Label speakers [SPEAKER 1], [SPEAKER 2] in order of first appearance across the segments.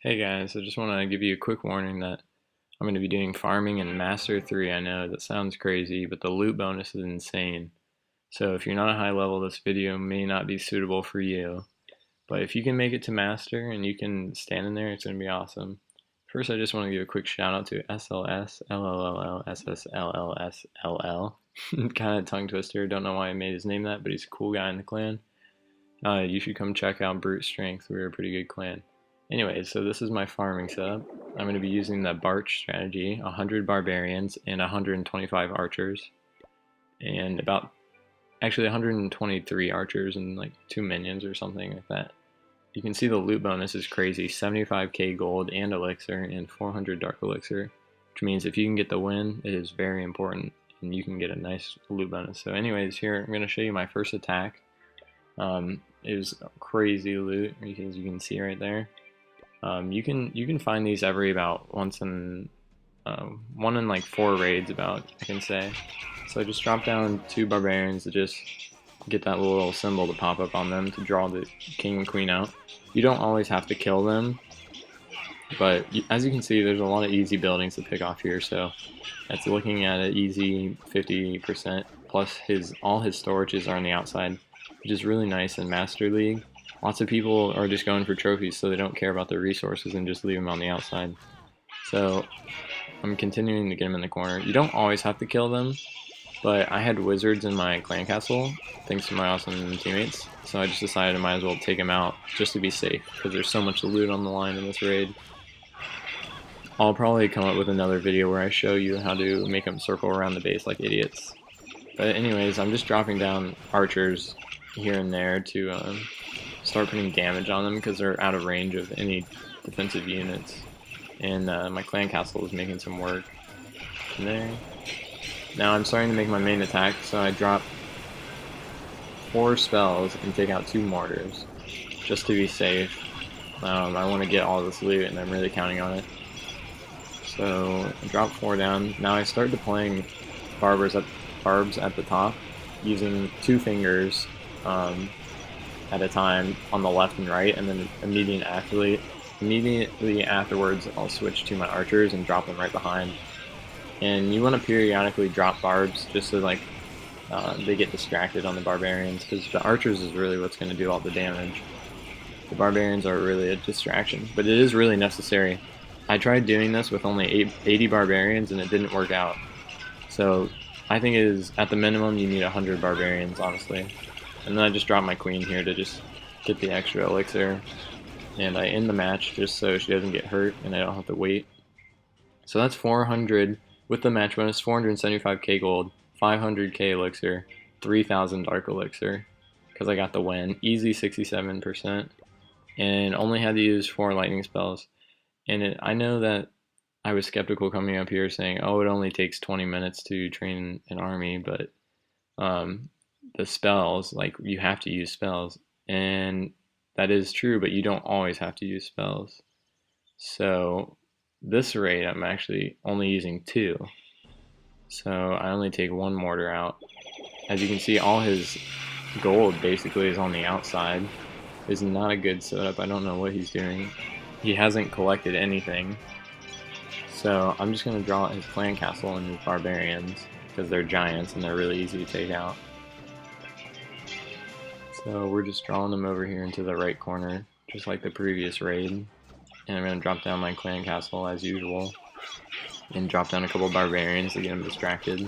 [SPEAKER 1] Hey guys, I just want to give you a quick warning that I'm going to be doing farming in Master 3. I know that sounds crazy, but the loot bonus is insane. So if you're not a high level, this video may not be suitable for you. But if you can make it to Master and you can stand in there, it's going to be awesome. First, I just want to give a quick shout out to SLS LLLSSLLSLL. Kind of tongue twister, don't know why I made his name that, but he's a cool guy in the clan. You should come check out Brute Strength, we're a pretty good clan. Anyway, so this is my farming setup. I'm going to be using the barch strategy, 100 barbarians and 125 archers, and actually 123 archers and like 2 minions or something like that. You can see the loot bonus is crazy, 75k gold and elixir and 400 dark elixir, which means if you can get the win, it is very important and you can get a nice loot bonus. So anyways, here I'm going to show you my first attack. It was crazy loot, as you can see right there. You can find these every about one in like 4 raids about, I can say. So I just dropped down 2 barbarians to just get that little symbol to pop up on them to draw the king and queen out. You don't always have to kill them, but as you can see, there's a lot of easy buildings to pick off here. So that's looking at an easy 50%. Plus all his storages are on the outside, which is really nice in Master League. Lots of people are just going for trophies, so they don't care about their resources and just leave them on the outside. So I'm continuing to get them in the corner. You don't always have to kill them, but I had wizards in my clan castle, thanks to my awesome teammates. So I just decided I might as well take them out just to be safe, because there's so much loot on the line in this raid. I'll probably come up with another video where I show you how to make them circle around the base like idiots. But anyways, I'm just dropping down archers here and there to start putting damage on them because they're out of range of any defensive units. And my clan castle is making some work in there. Now I'm starting to make my main attack, so I drop 4 spells and take out 2 mortars just to be safe. I want to get all this loot and I'm really counting on it. So I drop 4 down. Now I start deploying barbs at the top using 2 fingers at a time on the left and right, and then immediately afterwards I'll switch to my archers and drop them right behind. And you want to periodically drop barbs just so like they get distracted on the barbarians, because the archers is really what's going to do all the damage. The barbarians are really a distraction, but it is really necessary. I tried doing this with only 80 barbarians and it didn't work out. So I think it is, at the minimum, you need 100 barbarians, honestly. And then I just drop my queen here to just get the extra elixir. And I end the match just so she doesn't get hurt and I don't have to wait. So that's 400 with the match bonus, 475k gold, 500k elixir, 3000 dark elixir, because I got the win. Easy 67%. And only had to use 4 lightning spells. And I know that I was skeptical coming up here saying, oh, it only takes 20 minutes to train an army, but the spells, like, you have to use spells, and that is true, but you don't always have to use spells. So this raid I'm actually only using 2, so I only take 1 mortar out. As you can see, all his gold basically is on the outside. It's not a good setup. I don't know what he's doing. He hasn't collected anything. So I'm just going to draw his clan castle and his barbarians, because they're giants and they're really easy to take out. So we're just drawing them over here into the right corner, just like the previous raid. And I'm going to drop down my clan castle as usual, and drop down a couple barbarians to get them distracted.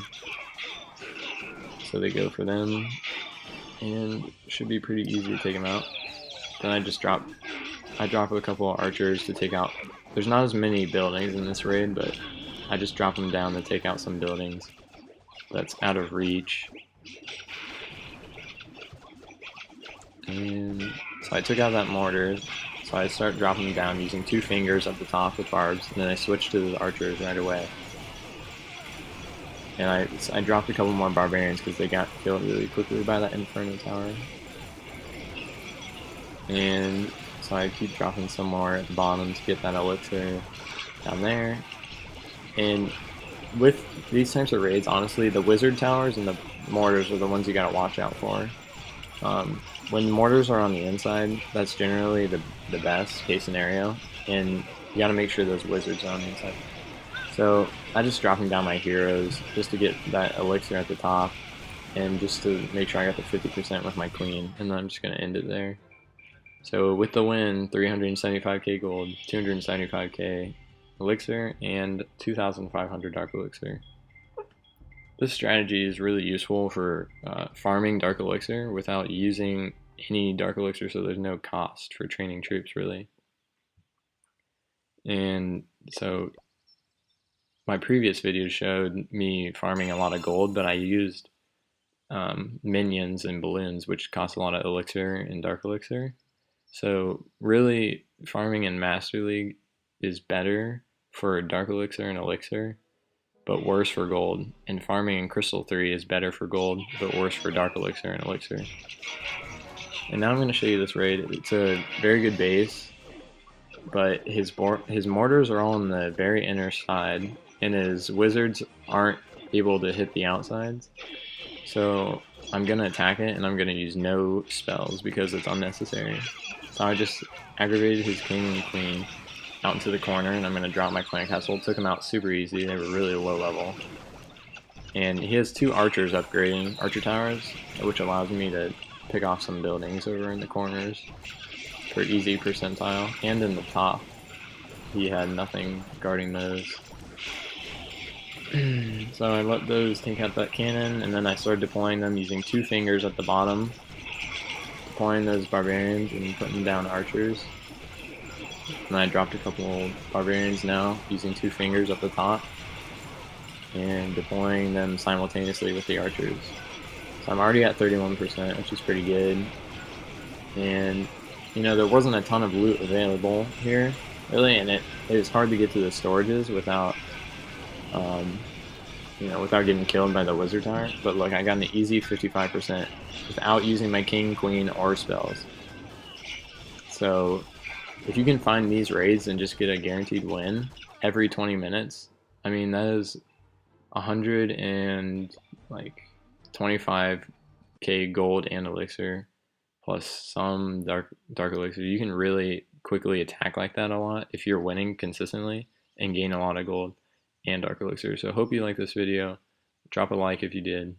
[SPEAKER 1] So they go for them, and it should be pretty easy to take them out. Then I drop a couple of archers to take out. There's not as many buildings in this raid, but I just drop them down to take out some buildings that's out of reach. And so I took out that mortar, so I start dropping them down using 2 fingers at the top with barbs, and then I switch to the archers right away. And I dropped a couple more barbarians because they got killed really quickly by that Inferno Tower. And so I keep dropping some more at the bottom to get that elixir down there. And with these types of raids, honestly, the wizard towers and the mortars are the ones you gotta watch out for. When mortars are on the inside, that's generally the best case scenario. and you gotta make sure those wizards are on the inside. So I just dropping down my heroes just to get that elixir at the top, and just to make sure I got the 50% with my queen, and then I'm just gonna end it there. So with the win, 375k gold, 275k elixir, and 2,500 dark elixir. This strategy is really useful for farming dark elixir without using any dark elixir, so there's no cost for training troops really. And so my previous video showed me farming a lot of gold, but I used minions and balloons, which cost a lot of elixir and dark elixir. So really, farming in Master League is better for dark elixir and elixir, but worse for gold. And farming in Crystal 3 is better for gold, but worse for dark elixir and elixir. And now I'm going to show you this raid. It's a very good base, but his mortars are all on the very inner side, and his wizards aren't able to hit the outsides. So I'm going to attack it, and I'm going to use no spells because it's unnecessary. So I just aggravated his king and queen out into the corner, and I'm going to drop my clan castle. Took him out super easy. They were really low level. And he has 2 archers upgrading, archer towers, which allows me to pick off some buildings over in the corners for easy percentile. And in the top, he had nothing guarding those. So I let those take out that cannon, and then I started deploying them using 2 fingers at the bottom. Deploying those barbarians and putting down archers. And I dropped a couple barbarians now using 2 fingers at the top and deploying them simultaneously with the archers. So I'm already at 31%, which is pretty good. And you know, there wasn't a ton of loot available here really, and it is hard to get to the storages without you know, without getting killed by the wizard tower. But look, I got an easy 55% without using my king, queen, or spells. So if you can find these raids and just get a guaranteed win every 20 minutes, I mean, that is 125k gold and elixir plus some dark elixir. You can really quickly attack like that a lot if you're winning consistently and gain a lot of gold and dark elixir. So hope you like this video. Drop a like if you did.